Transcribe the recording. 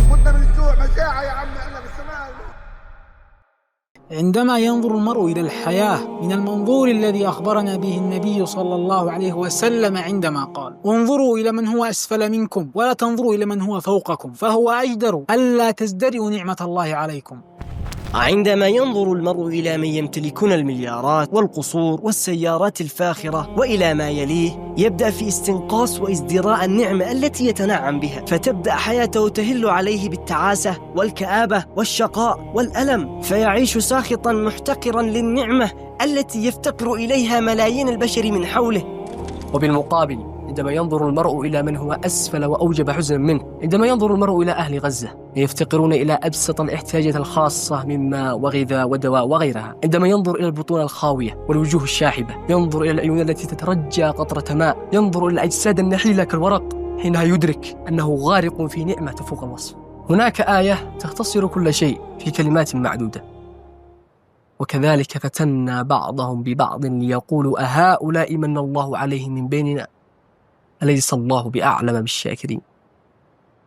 كنا من الجوع مجاعة يا عم احنا بالسماء. عندما ينظر المرء إلى الحياة من المنظور الذي أخبرنا به النبي صلى الله عليه وسلم عندما قال: انظروا إلى من هو أسفل منكم ولا تنظروا إلى من هو فوقكم فهو أجدر ألا تزدرئوا نعمة الله عليكم. عندما ينظر المرء إلى من يمتلكون المليارات والقصور والسيارات الفاخرة وإلى ما يليه، يبدأ في استنقاص وازدراء النعمة التي يتنعم بها، فتبدأ حياته تهل عليه بالتعاسة والكآبة والشقاء والألم، فيعيش ساخطا محتقرا للنعمة التي يفتقر إليها ملايين البشر من حوله. وبالمقابل عندما ينظر المرء إلى من هو أسفل وأوجب حزنا منه، عندما ينظر المرء إلى أهل غزة يفتقرون إلى أبسط الاحتياجات الخاصة من ماء وغذاء ودواء وغيرها، عندما ينظر إلى البطون الخاوية والوجوه الشاحبة، ينظر إلى العيون التي تترجى قطرة ماء، ينظر إلى الأجساد النحيلة كالورق، حينها يدرك أنه غارق في نعمة تفوق الوصف. هناك آية تختصر كل شيء في كلمات معدودة: وكذلك فتنا بعضهم ببعض ليقولوا أهؤلاء من الله عليهم من بيننا أليس الله بأعلم بالشاكرين.